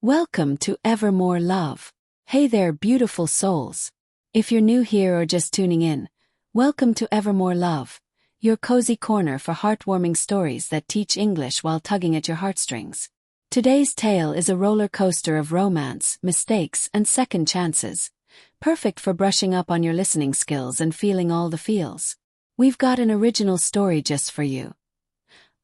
Welcome to Evermore Love. Hey there, beautiful souls. If you're new here or just tuning in, welcome to Evermore Love, your cozy corner for heartwarming stories that teach English while tugging at your heartstrings. Today's tale is a roller coaster of romance, mistakes, and second chances, perfect for brushing up on your listening skills and feeling all the feels. We've got an original story just for you.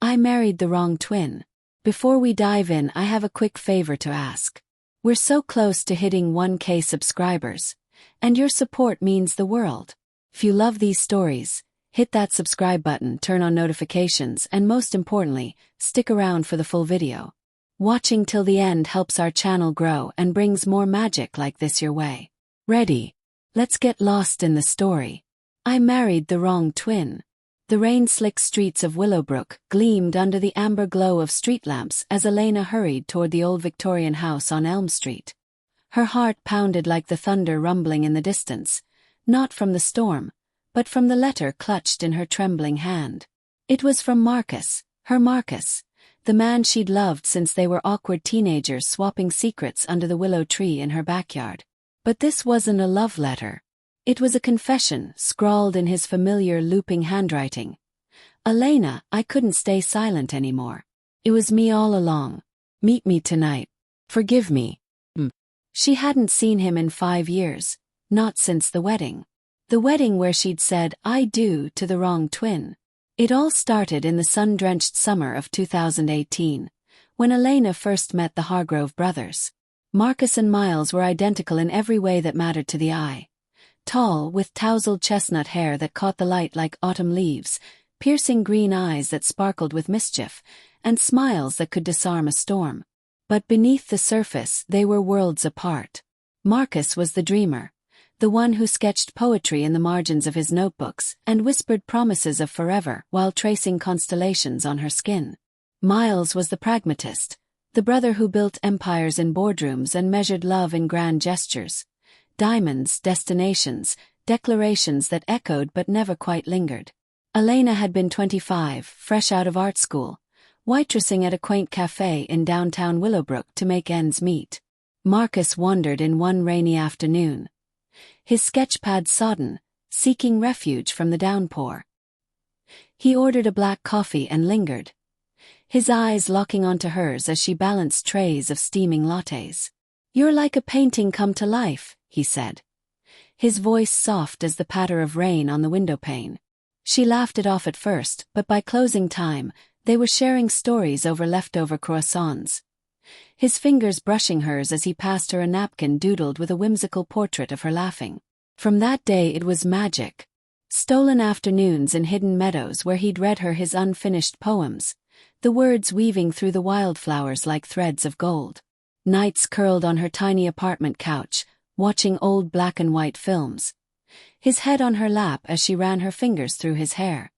I Married the Wrong Twin. Before we dive in, I have a quick favor to ask. We're so close to hitting 1K subscribers, and your support means the world. If you love these stories, hit that subscribe button, turn on notifications, and most importantly, stick around for the full video. Watching till the end helps our channel grow and brings more magic like this your way. Ready? Let's get lost in the story. I Married the Wrong Twin. The rain-slicked streets of Willowbrook gleamed under the amber glow of street lamps as Elena hurried toward the old Victorian house on Elm Street. Her heart pounded like the thunder rumbling in the distance, not from the storm, but from the letter clutched in her trembling hand. It was from Marcus, her Marcus, the man she'd loved since they were awkward teenagers swapping secrets under the willow tree in her backyard. But this wasn't a love letter. It was a confession, scrawled in his familiar looping handwriting. Elena, I couldn't stay silent anymore. It was me all along. Meet me tonight. Forgive me. She hadn't seen him in 5 years, not since the wedding. The wedding where she'd said, I do, to the wrong twin. It all started in the sun-drenched summer of 2018, when Elena first met the Hargrove brothers. Marcus and Miles were identical in every way that mattered to the eye. Tall, with tousled chestnut hair that caught the light like autumn leaves, piercing green eyes that sparkled with mischief, and smiles that could disarm a storm. But beneath the surface, they were worlds apart. Marcus was the dreamer, the one who sketched poetry in the margins of his notebooks and whispered promises of forever while tracing constellations on her skin. Miles was the pragmatist, the brother who built empires in boardrooms and measured love in grand gestures. Diamonds, destinations, declarations that echoed but never quite lingered. Elena had been 25, fresh out of art school, waitressing at a quaint cafe in downtown Willowbrook to make ends meet. Marcus wandered in one rainy afternoon, his sketchpad sodden, seeking refuge from the downpour. He ordered a black coffee and lingered, his eyes locking onto hers as she balanced trays of steaming lattes. You're like a painting come to life, he said, his voice soft as the patter of rain on the windowpane. She laughed it off at first, but by closing time, they were sharing stories over leftover croissants. His fingers brushing hers as he passed her a napkin doodled with a whimsical portrait of her laughing. From that day it was magic. Stolen afternoons in hidden meadows where he'd read her his unfinished poems, the words weaving through the wildflowers like threads of gold. Nights curled on her tiny apartment couch, watching old black and white films, his head on her lap as she ran her fingers through his hair.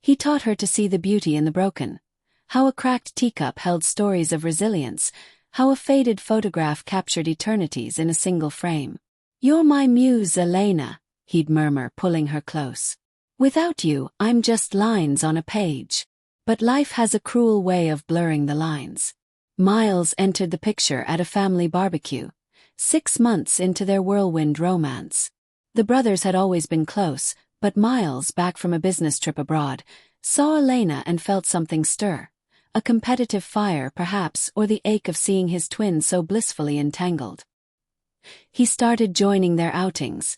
He taught her to see the beauty in the broken, how a cracked teacup held stories of resilience, how a faded photograph captured eternities in a single frame. You're my muse, Elena, he'd murmur, pulling her close. Without you, I'm just lines on a page. But life has a cruel way of blurring the lines. Miles entered the picture at a family barbecue, 6 months into their whirlwind romance. The brothers had always been close, but Miles, back from a business trip abroad, saw Elena and felt something stir. A competitive fire, perhaps, or the ache of seeing his twin so blissfully entangled. He started joining their outings,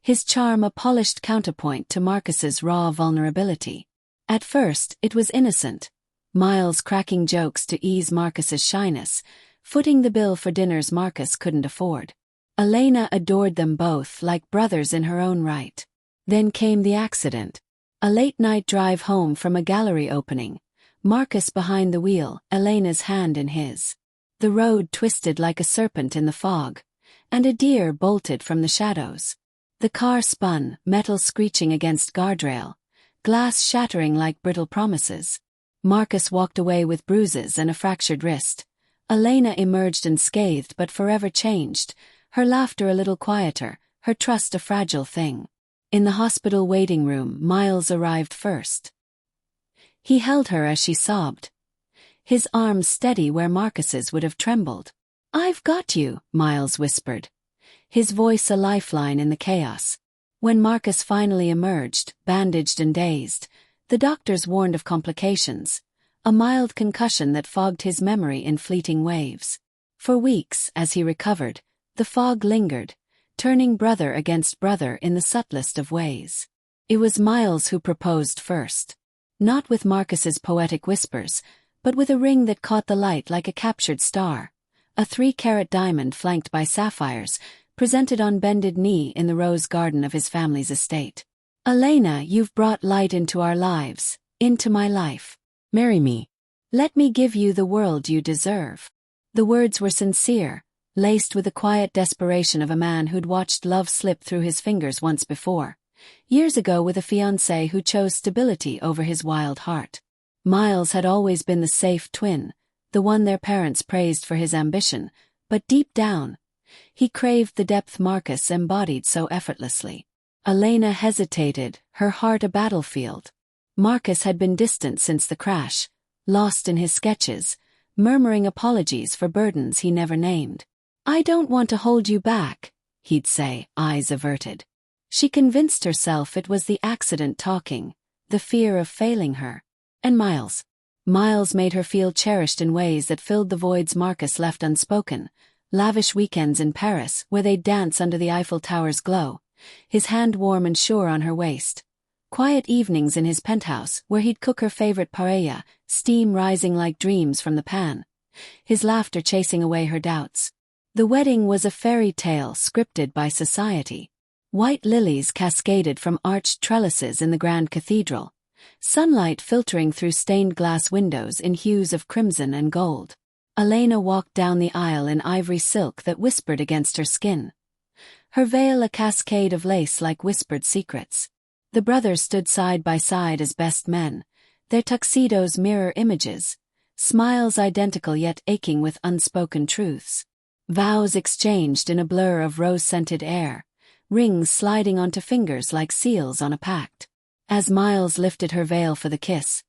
his charm a polished counterpoint to Marcus's raw vulnerability. At first, it was innocent, Miles cracking jokes to ease Marcus's shyness, footing the bill for dinners Marcus couldn't afford. Elena adored them both like brothers in her own right. Then came the accident. A late-night drive home from a gallery opening, Marcus behind the wheel, Elena's hand in his. The road twisted like a serpent in the fog, and a deer bolted from the shadows. The car spun, metal screeching against guardrail, glass shattering like brittle promises. Marcus walked away with bruises and a fractured wrist. Elena emerged unscathed but forever changed, her laughter a little quieter, her trust a fragile thing. In the hospital waiting room, Miles arrived first. He held her as she sobbed, his arms steady where Marcus's would have trembled. "I've got you," Miles whispered, his voice a lifeline in the chaos. When Marcus finally emerged, bandaged and dazed, the doctors warned of complications, a mild concussion that fogged his memory in fleeting waves. For weeks, as he recovered, the fog lingered, turning brother against brother in the subtlest of ways. It was Miles who proposed first. Not with Marcus's poetic whispers, but with a ring that caught the light like a captured star, a 3-carat diamond flanked by sapphires, presented on bended knee in the rose garden of his family's estate. "Elena, you've brought light into our lives, into my life. Marry me. Let me give you the world you deserve." The words were sincere, laced with the quiet desperation of a man who'd watched love slip through his fingers once before, years ago with a fiancée who chose stability over his wild heart. Miles had always been the safe twin, the one their parents praised for his ambition, but deep down, he craved the depth Marcus embodied so effortlessly. Elena hesitated, her heart a battlefield. Marcus had been distant since the crash, lost in his sketches, murmuring apologies for burdens he never named. "I don't want to hold you back," he'd say, eyes averted. She convinced herself it was the accident talking, the fear of failing her. And Miles made her feel cherished in ways that filled the voids Marcus left unspoken. Lavish weekends in Paris where they'd dance under the Eiffel Tower's glow, his hand warm and sure on her waist. Quiet evenings in his penthouse where he'd cook her favorite paella, steam rising like dreams from the pan, his laughter chasing away her doubts. The wedding was a fairy tale scripted by society. White lilies cascaded from arched trellises in the grand cathedral, sunlight filtering through stained glass windows in hues of crimson and gold. Elena walked down the aisle in ivory silk that whispered against her skin, her veil a cascade of lace like whispered secrets. The brothers stood side by side as best men, their tuxedos mirror images, smiles identical yet aching with unspoken truths. Vows exchanged in a blur of rose-scented air, rings sliding onto fingers like seals on a pact. As Miles lifted her veil for the kiss,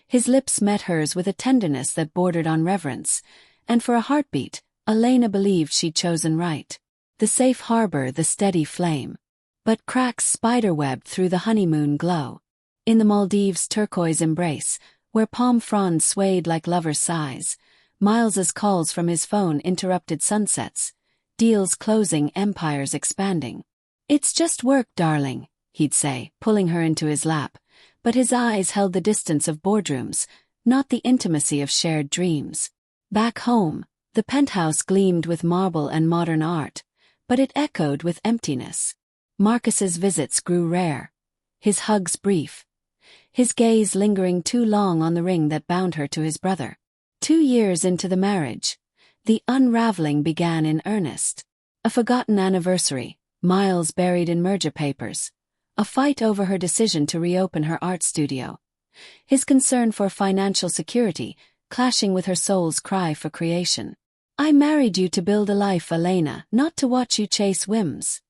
his lips met hers with a tenderness that bordered on reverence, and for a heartbeat, Elena believed she'd chosen right. The safe harbor, the steady flame. But cracks spiderwebbed through the honeymoon glow. In the Maldives' turquoise embrace, where palm fronds swayed like lovers' sighs, Miles's calls from his phone interrupted sunsets, deals closing, empires expanding. "It's just work, darling," he'd say, pulling her into his lap, but his eyes held the distance of boardrooms, not the intimacy of shared dreams. Back home, the penthouse gleamed with marble and modern art, but it echoed with emptiness. Marcus's visits grew rare, his hugs brief, his gaze lingering too long on the ring that bound her to his brother. 2 years into the marriage, the unraveling began in earnest. A forgotten anniversary, Miles buried in merger papers, a fight over her decision to reopen her art studio, his concern for financial security clashing with her soul's cry for creation. "I married you to build a life, Elena, not to watch you chase whims,"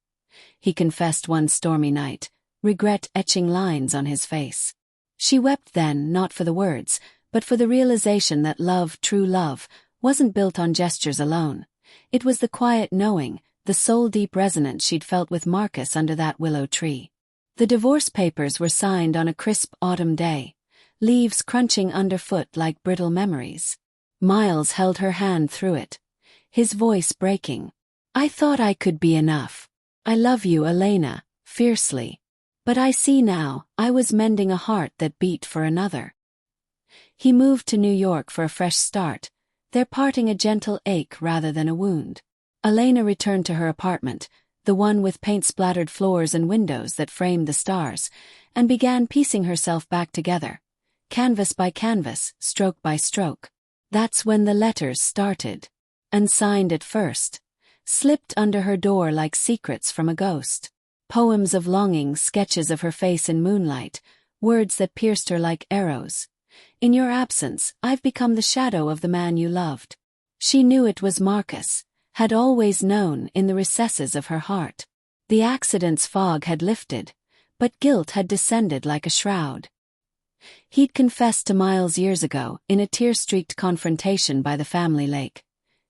he confessed one stormy night, regret etching lines on his face. She wept then, not for the words, but for the realization that love, true love, wasn't built on gestures alone. It was the quiet knowing, the soul-deep resonance she'd felt with Marcus under that willow tree. The divorce papers were signed on a crisp autumn day, leaves crunching underfoot like brittle memories. Miles held her hand through it, his voice breaking. "I thought I could be enough. I love you, Elena, fiercely. But I see now, I was mending a heart that beat for another." He moved to New York for a fresh start, their parting a gentle ache rather than a wound. Elena returned to her apartment, the one with paint-splattered floors and windows that framed the stars, and began piecing herself back together, canvas by canvas, stroke by stroke. That's when the letters started. Unsigned at first, slipped under her door like secrets from a ghost. Poems of longing, sketches of her face in moonlight, words that pierced her like arrows. "In your absence, I've become the shadow of the man you loved." She knew it was Marcus, had always known in the recesses of her heart. The accident's fog had lifted, but guilt had descended like a shroud. He'd confessed to Miles years ago in a tear-streaked confrontation by the family lake.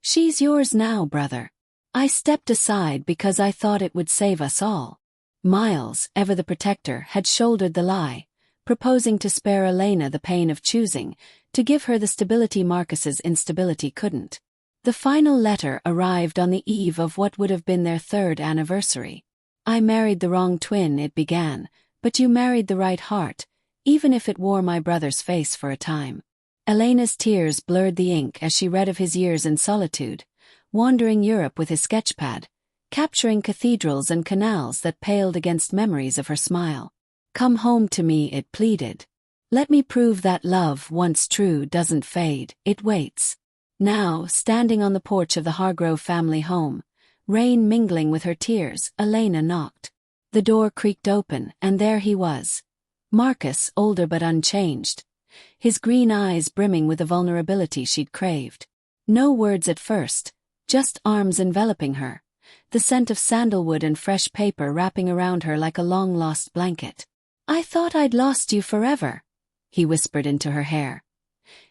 She's yours now, brother. I stepped aside because I thought it would save us all. Miles, ever the protector, had shouldered the lie, proposing to spare Elena the pain of choosing, to give her the stability Marcus's instability couldn't. The final letter arrived on the eve of what would have been their 3rd anniversary. I married the wrong twin, it began, but you married the right heart, even if it wore my brother's face for a time. Elena's tears blurred the ink as she read of his years in solitude, wandering Europe with his sketchpad, capturing cathedrals and canals that paled against memories of her smile. Come home to me, it pleaded. Let me prove that love, once true, doesn't fade, it waits. Now, standing on the porch of the Hargrove family home, rain mingling with her tears, Elena knocked. The door creaked open, and there he was. Marcus, older but unchanged, his green eyes brimming with the vulnerability she'd craved. No words at first, just arms enveloping her, the scent of sandalwood and fresh paper wrapping around her like a long-lost blanket. I thought I'd lost you forever, he whispered into her hair,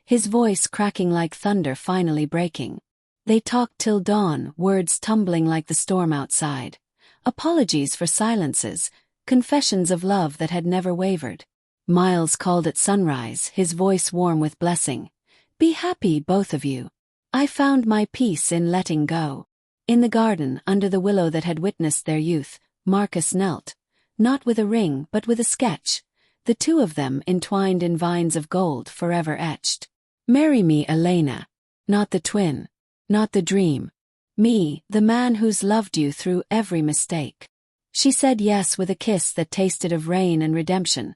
his voice cracking like thunder finally breaking. They talked till dawn, words tumbling like the storm outside. Apologies for silences, confessions of love that had never wavered. Miles called at sunrise, his voice warm with blessing. Be happy, both of you. I found my peace in letting go. In the garden, under the willow that had witnessed their youth, Marcus knelt, not with a ring but with a sketch, the two of them entwined in vines of gold forever etched. Marry me, Elena. Not the twin. Not the dream. Me, the man who's loved you through every mistake. She said yes with a kiss that tasted of rain and redemption,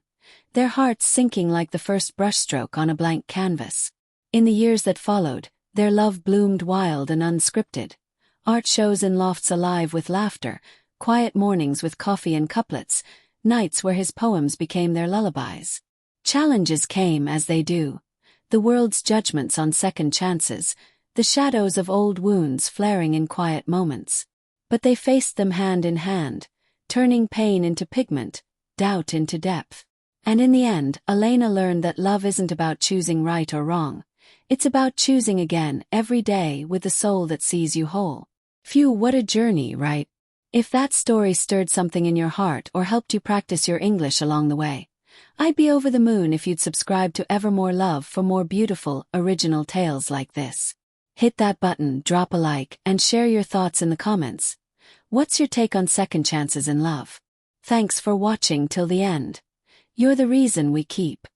their hearts sinking like the first brushstroke on a blank canvas. In the years that followed, their love bloomed wild and unscripted. Art shows in lofts alive with laughter, quiet mornings with coffee and couplets, nights where his poems became their lullabies. Challenges came as they do. The world's judgments on second chances, the shadows of old wounds flaring in quiet moments. But they faced them hand in hand, turning pain into pigment, doubt into depth. And in the end, Elena learned that love isn't about choosing right or wrong. It's about choosing again every day with the soul that sees you whole. Phew, what a journey, right? If that story stirred something in your heart or helped you practice your English along the way, I'd be over the moon if you'd subscribe to Evermore Love for more beautiful, original tales like this. Hit that button, drop a like, and share your thoughts in the comments. What's your take on second chances in love? Thanks for watching till the end. You're the reason we keep